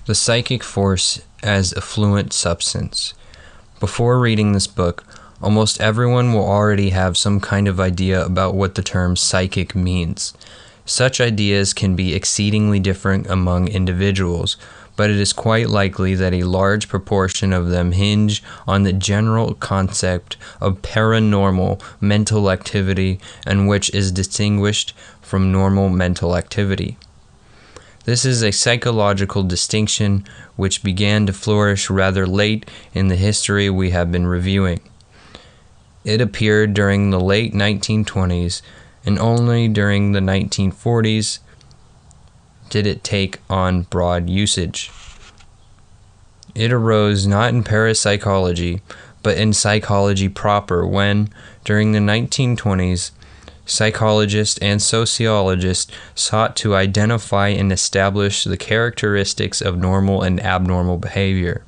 The Psychic Force as Affluent Substance. Before reading this book, almost everyone will already have some kind of idea about what the term psychic means. Such ideas can be exceedingly different among individuals, but it is quite likely that a large proportion of them hinge on the general concept of paranormal mental activity, and which is distinguished from normal mental activity. This is a psychological distinction which began to flourish rather late in the history we have been reviewing. It appeared during the late 1920s, and only during the 1940s did it take on broad usage. It arose not in parapsychology, but in psychology proper when, during the 1920s, psychologists and sociologists sought to identify and establish the characteristics of normal and abnormal behavior.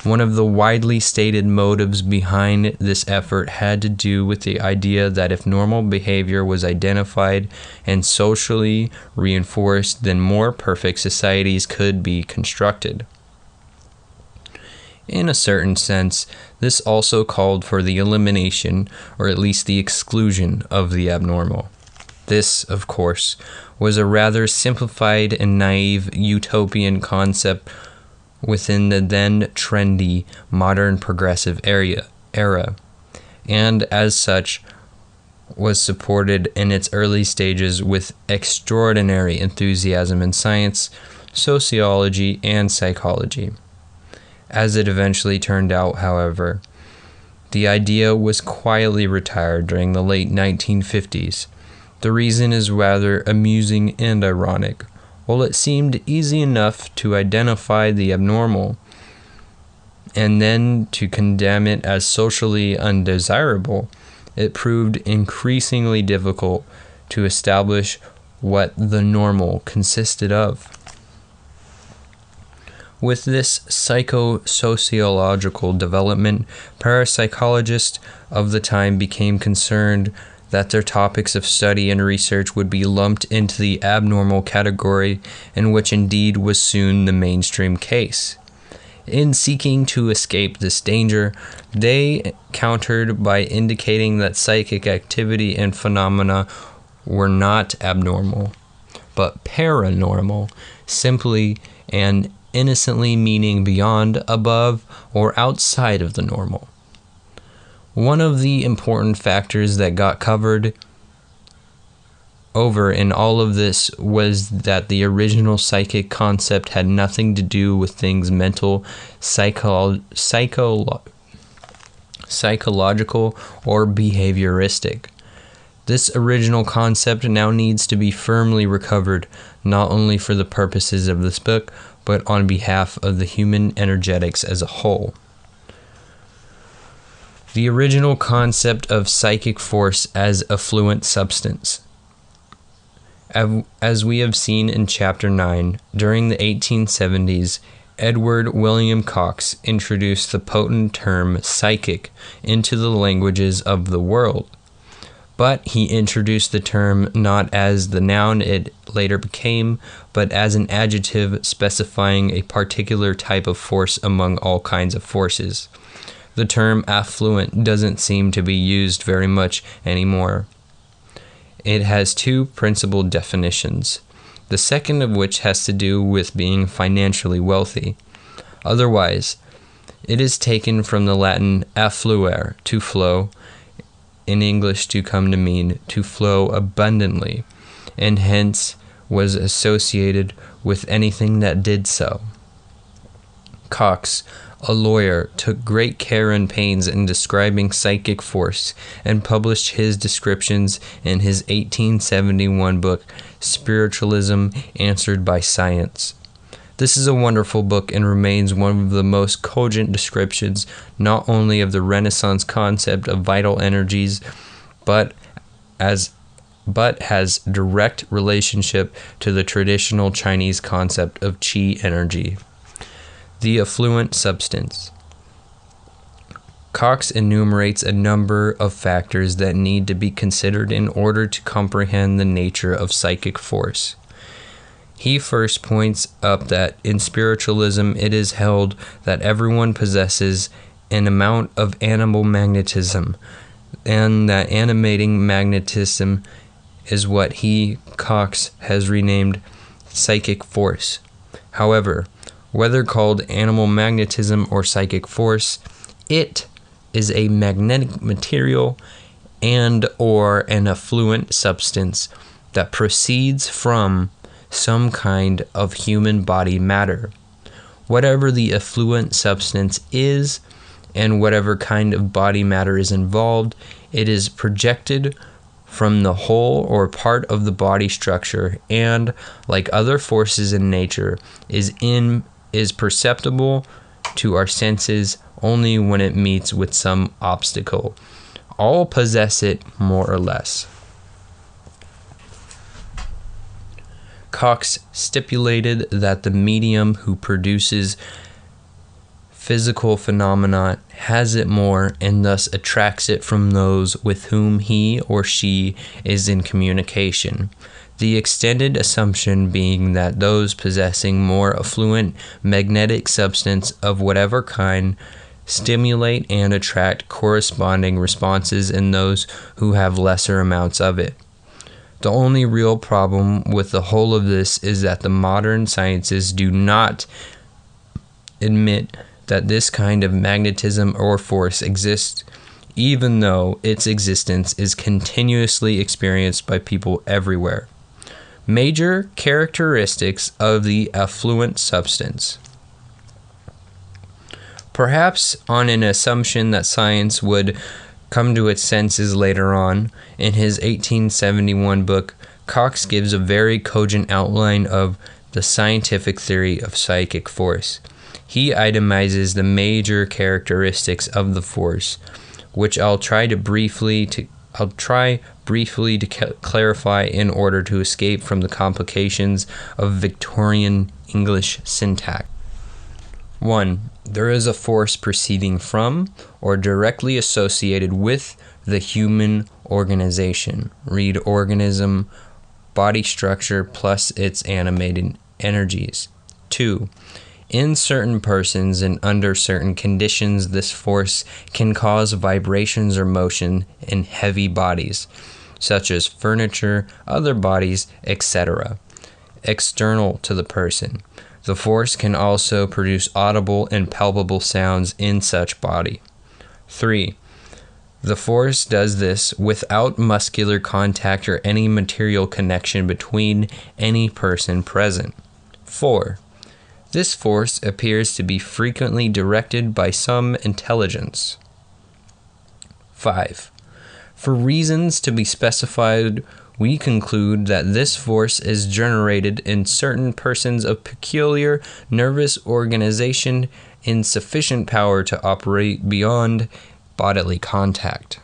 One of the widely stated motives behind this effort had to do with the idea that if normal behavior was identified and socially reinforced, then more perfect societies could be constructed. In a certain sense, this also called for the elimination, or at least the exclusion, of the abnormal. This, of course, was a rather simplified and naive utopian concept within the then trendy modern progressive era, and as such was supported in its early stages with extraordinary enthusiasm in science, sociology, and psychology. As it eventually turned out, however, the idea was quietly retired during the late 1950s. The reason is rather amusing and ironic. While it seemed easy enough to identify the abnormal and then to condemn it as socially undesirable, it proved increasingly difficult to establish what the normal consisted of. With this psychosociological development, parapsychologists of the time became concerned that their topics of study and research would be lumped into the abnormal category, and which indeed was soon the mainstream case. In seeking to escape this danger, they countered by indicating that psychic activity and phenomena were not abnormal, but paranormal, simply and innocently meaning beyond, above, or outside of the normal. One of the important factors that got covered over in all of this was that the original psychic concept had nothing to do with things mental, psychological, or behavioristic. This original concept now needs to be firmly recovered, not only for the purposes of this book, but on behalf of the human energetics as a whole. The original concept of psychic force as affluent substance. As we have seen in Chapter 9, during the 1870s, Edward William Cox introduced the potent term psychic into the languages of the world. But he introduced the term not as the noun it later became, but as an adjective specifying a particular type of force among all kinds of forces. The term affluent doesn't seem to be used very much anymore. It has two principal definitions, the second of which has to do with being financially wealthy. Otherwise, it is taken from the Latin affluere, to flow, in English to come to mean to flow abundantly, and hence was associated with anything that did so. Cox, a lawyer, took great care and pains in describing psychic force and published his descriptions in his 1871 book, Spiritualism Answered by Science. This is a wonderful book and remains one of the most cogent descriptions not only of the Renaissance concept of vital energies, but has direct relationship to the traditional Chinese concept of qi energy. The affluent substance. Cox enumerates a number of factors that need to be considered in order to comprehend the nature of psychic force. He first points up that in spiritualism it is held that everyone possesses an amount of animal magnetism, and that animating magnetism is what Cox has renamed psychic force. However, whether called animal magnetism or psychic force, it is a magnetic material and or an effluent substance that proceeds from some kind of human body matter. Whatever the effluent substance is and whatever kind of body matter is involved, it is projected from the whole or part of the body structure and, like other forces in nature, is perceptible to our senses only when it meets with some obstacle. All possess it more or less. Cox stipulated that the medium who produces physical phenomena has it more and thus attracts it from those with whom he or she is in communication. The extended assumption being that those possessing more affluent magnetic substance of whatever kind stimulate and attract corresponding responses in those who have lesser amounts of it. The only real problem with the whole of this is that the modern sciences do not admit that this kind of magnetism or force exists, even though its existence is continuously experienced by people everywhere. Major characteristics of the affluent substance. Perhaps on an assumption that science would come to its senses later on, in his 1871 book, Cox gives a very cogent outline of the scientific theory of psychic force. He itemizes the major characteristics of the force, which I'll try briefly to clarify in order to escape from the complications of Victorian English syntax. 1. There is a force proceeding from or directly associated with the human organization. Read organism, body structure plus its animated energies. 2. In certain persons and under certain conditions, this force can cause vibrations or motion in heavy bodies, such as furniture, other bodies, etc., external to the person. The force can also produce audible and palpable sounds in such body. 3. The force does this without muscular contact or any material connection between any person present. 4. This force appears to be frequently directed by some intelligence. 5. For reasons to be specified, we conclude that this force is generated in certain persons of peculiar nervous organization in sufficient power to operate beyond bodily contact.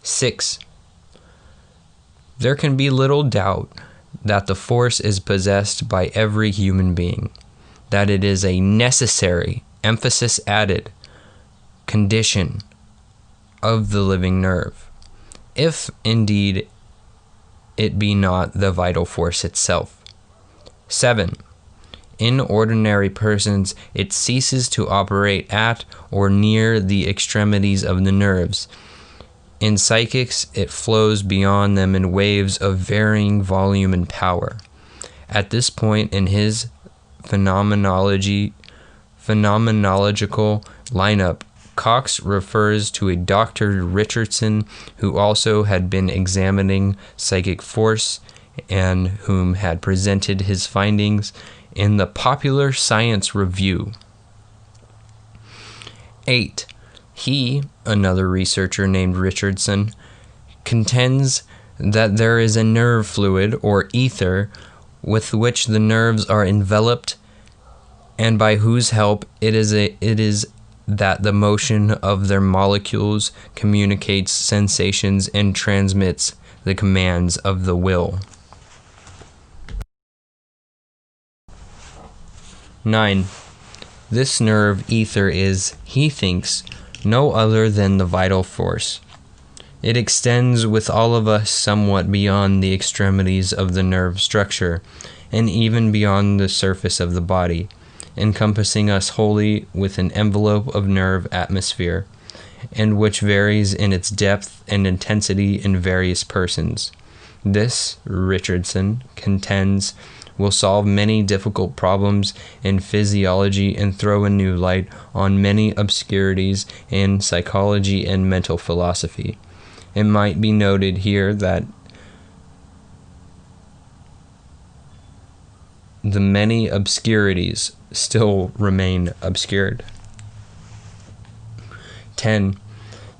6. There can be little doubt that the force is possessed by every human being, that it is a necessary, emphasis added, condition of the living nerve, if indeed it be not the vital force itself. 7. In ordinary persons, it ceases to operate at or near the extremities of the nerves. In psychics, it flows beyond them in waves of varying volume and power. At this point in his phenomenological lineup, Cox refers to a Dr. Richardson who also had been examining psychic force and whom had presented his findings in the Popular Science Review. 8. He, another researcher named Richardson, contends that there is a nerve fluid or ether with which the nerves are enveloped and by whose help it is that the motion of their molecules communicates sensations and transmits the commands of the will. 9. This nerve ether is, he thinks, no other than the vital force. It extends with all of us somewhat beyond the extremities of the nerve structure, and even beyond the surface of the body, encompassing us wholly with an envelope of nerve atmosphere, and which varies in its depth and intensity in various persons. This, Richardson contends, will solve many difficult problems in physiology and throw a new light on many obscurities in psychology and mental philosophy. It might be noted here that the many obscurities still remain obscured. 10.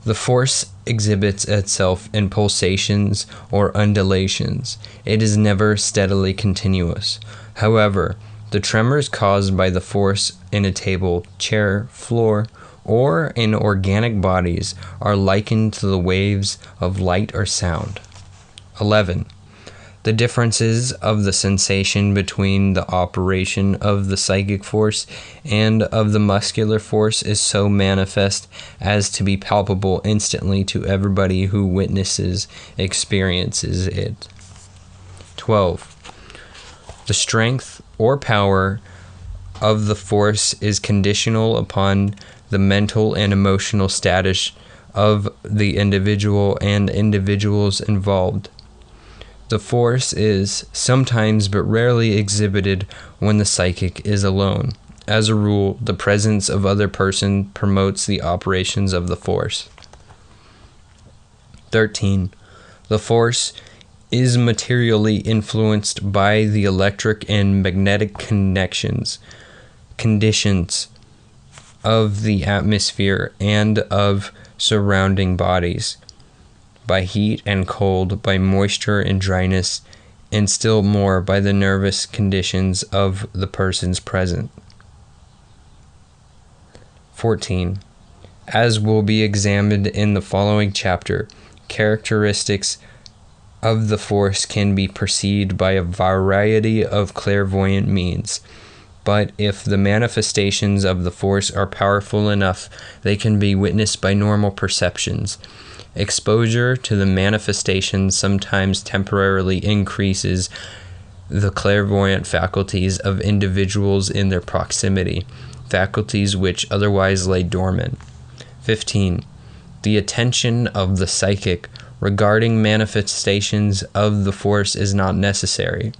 The force exhibits itself in pulsations or undulations. It is never steadily continuous. However, the tremors caused by the force in a table, chair, floor, or in organic bodies are likened to the waves of light or sound. 11. The differences of the sensation between the operation of the psychic force and of the muscular force is so manifest as to be palpable instantly to everybody who experiences it. 12. The strength or power of the force is conditional upon the mental and emotional status of the individual and individuals involved. The force is sometimes but rarely exhibited when the psychic is alone. As a rule, the presence of other person promotes the operations of the force. 13. The force is materially influenced by the electric and magnetic conditions of the atmosphere and of surrounding bodies, by heat and cold, by moisture and dryness, and still more by the nervous conditions of the persons present. 14. As will be examined in the following chapter, characteristics of the force can be perceived by a variety of clairvoyant means, but if the manifestations of the force are powerful enough, they can be witnessed by normal perceptions. Exposure to the manifestations sometimes temporarily increases the clairvoyant faculties of individuals in their proximity, faculties which otherwise lay dormant. 15. The attention of the psychic regarding manifestations of the force is not necessary.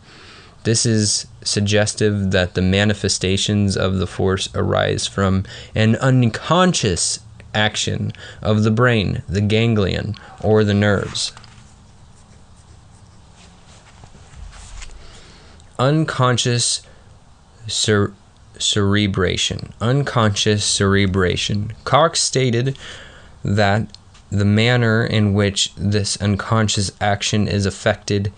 This is suggestive that the manifestations of the force arise from an unconscious action of the brain, the ganglion, or the nerves. Unconscious cerebration. Unconscious cerebration. Cox stated that the manner in which this unconscious action is effected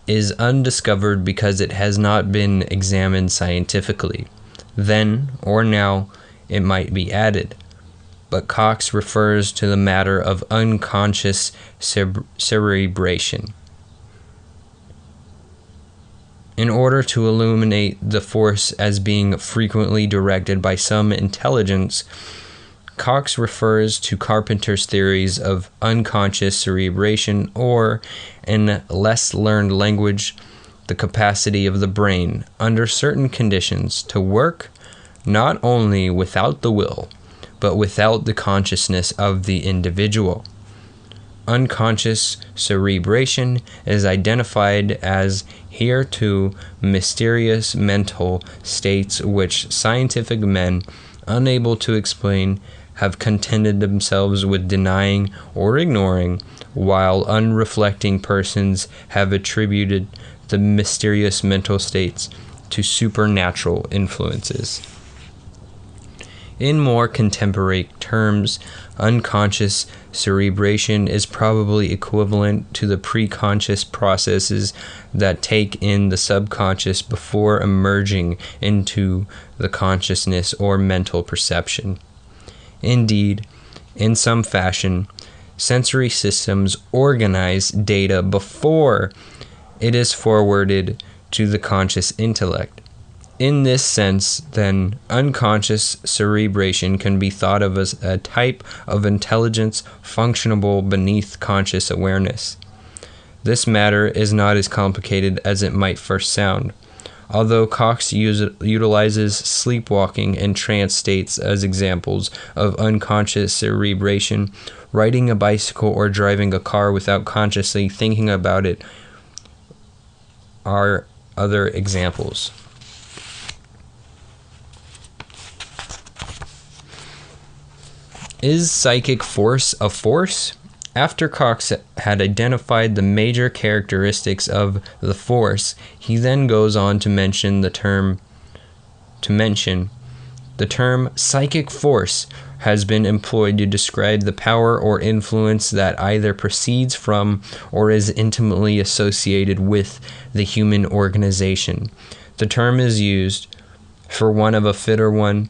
is undiscovered because it has not been examined scientifically. Then, or now, it might be added. But Cox refers to the matter of unconscious cerebration. In order to illuminate the force as being frequently directed by some intelligence, Cox refers to Carpenter's theories of unconscious cerebration, or, in less learned language, the capacity of the brain, under certain conditions, to work not only without the will, but without the consciousness of the individual. Unconscious cerebration is identified as hereto mysterious mental states which scientific men, unable to explain, have contented themselves with denying or ignoring, while unreflecting persons have attributed the mysterious mental states to supernatural influences. In more contemporary terms, unconscious cerebration is probably equivalent to the preconscious processes that take in the subconscious before emerging into the consciousness or mental perception. Indeed, in some fashion, sensory systems organize data before it is forwarded to the conscious intellect. In this sense, then, unconscious cerebration can be thought of as a type of intelligence functionable beneath conscious awareness. This matter is not as complicated as it might first sound. Although Cox utilizes sleepwalking and trance states as examples of unconscious cerebration, riding a bicycle or driving a car without consciously thinking about it are other examples. Is psychic force a force? After Cox had identified the major characteristics of the force, he then goes on to mention the term psychic force has been employed to describe the power or influence that either proceeds from or is intimately associated with the human organization. The term is used, for want of a fitter one,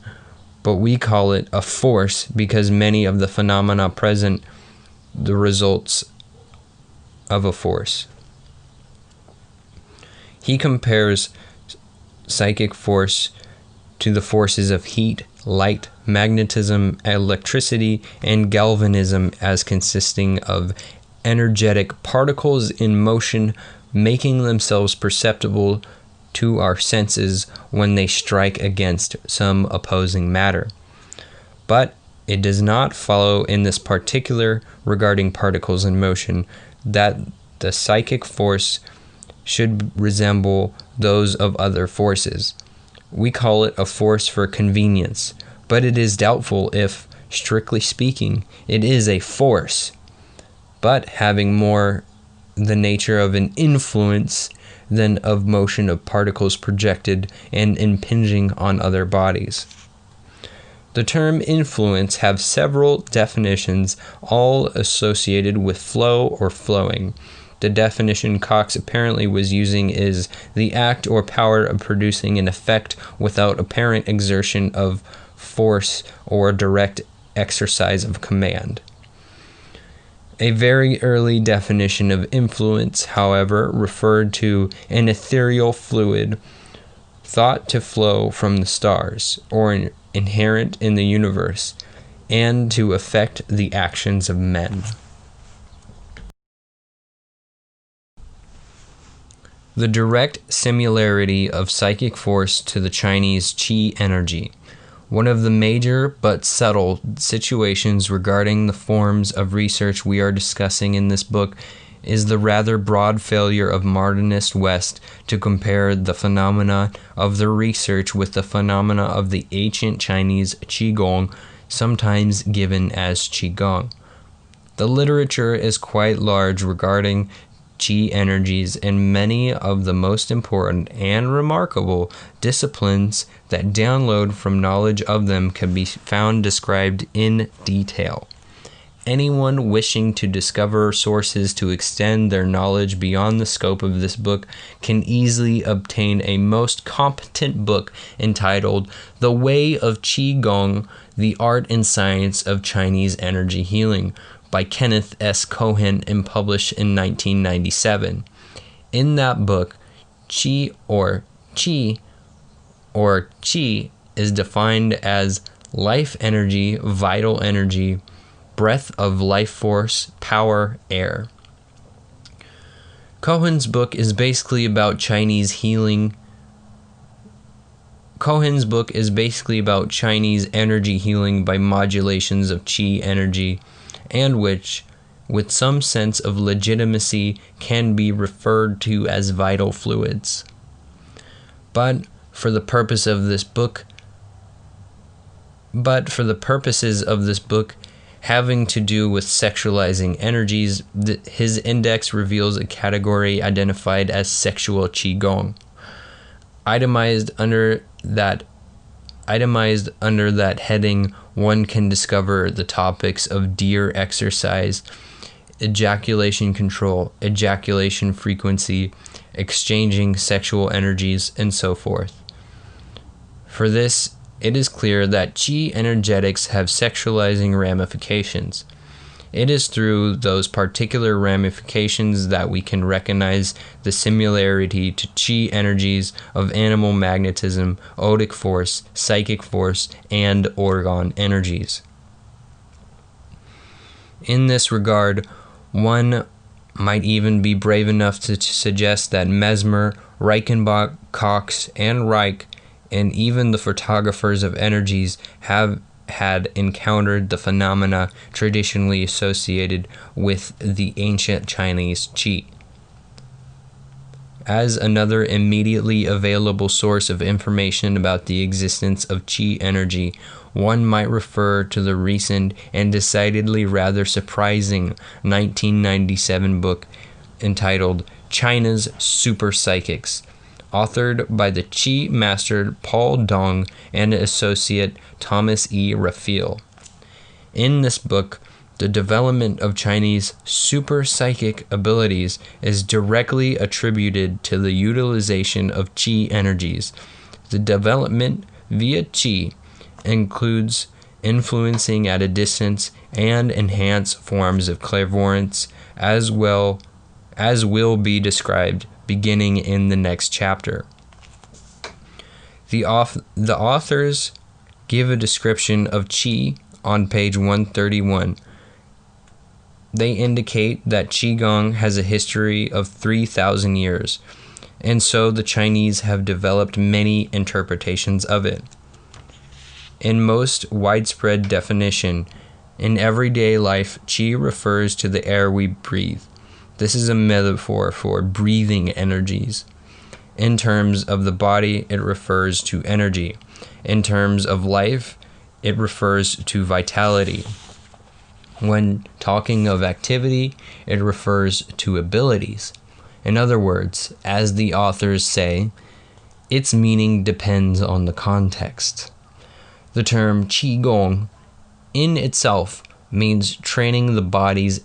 but we call it a force because many of the phenomena present the results of a force. He compares psychic force to the forces of heat, light, magnetism, electricity, and galvanism as consisting of energetic particles in motion, making themselves perceptible to our senses when they strike against some opposing matter. But it does not follow in this particular regarding particles in motion that the psychic force should resemble those of other forces. We call it a force for convenience, but it is doubtful if, strictly speaking, it is a force, but having more the nature of an influence than of motion of particles projected and impinging on other bodies. The term influence have several definitions, all associated with flow or flowing. The definition Cox apparently was using is the act or power of producing an effect without apparent exertion of force or direct exercise of command. A very early definition of influence, however, referred to an ethereal fluid thought to flow from the stars, or inherent in the universe, and to affect the actions of men. The direct similarity of psychic force to the Chinese qi energy. One of the major but subtle situations regarding the forms of research we are discussing in this book is the rather broad failure of modernist West to compare the phenomena of the research with the phenomena of the ancient Chinese Qigong, sometimes given as Qigong. The literature is quite large regarding Qi energies, and many of the most important and remarkable disciplines that download from knowledge of them can be found described in detail. Anyone wishing to discover sources to extend their knowledge beyond the scope of this book can easily obtain a most competent book entitled The Way of Qigong, The Art and Science of Chinese Energy Healing, by Kenneth S. Cohen and published in 1997. In that book, Qi is defined as life energy, vital energy, breath of life force, power, air. Cohen's book is basically about Chinese healing. Cohen's book is basically about Chinese energy healing by modulations of Qi energy, and which, with some sense of legitimacy, can be referred to as vital fluids. But for the purposes of this book, having to do with sexualizing energies, his index reveals a category identified as sexual qigong. Itemized under that heading, one can discover the topics of deer exercise, ejaculation control, ejaculation frequency, exchanging sexual energies, and so forth. For this, it is clear that Qi energetics have sexualizing ramifications. It is through those particular ramifications that we can recognize the similarity to chi energies of animal magnetism, odic force, psychic force, and orgone energies. In this regard, one might even be brave enough to suggest that Mesmer, Reichenbach, Cox, and Reich, and even the photographers of energies had encountered the phenomena traditionally associated with the ancient Chinese qi. As another immediately available source of information about the existence of qi energy, one might refer to the recent and decidedly rather surprising 1997 book entitled China's Super Psychics, authored by the Qi master Paul Dong and associate Thomas E. Raphael. In this book, the development of Chinese super psychic abilities is directly attributed to the utilization of Qi energies. The development via Qi includes influencing at a distance and enhanced forms of clairvoyance, as will be described beginning in the next chapter. The authors give a description of Qi on page 131. They indicate that Qigong has a history of 3,000 years, and so the Chinese have developed many interpretations of it. In most widespread definition, in everyday life, Qi refers to the air we breathe. This is a metaphor for breathing energies. In terms of the body, it refers to energy. In terms of life, it refers to vitality. When talking of activity, it refers to abilities. In other words, as the authors say, its meaning depends on the context. The term Qigong in itself means training the body's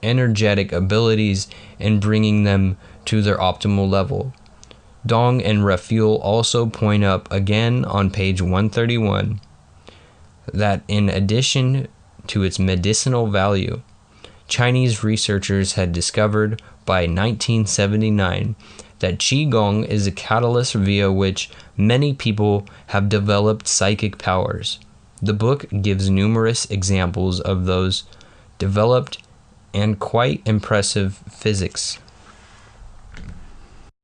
energetic abilities and bringing them to their optimal level. Dong and Raphael also point up again on page 131 that in addition to its medicinal value, Chinese researchers had discovered by 1979 that Qigong is a catalyst via which many people have developed psychic powers. The book gives numerous examples of those developed and quite impressive physics.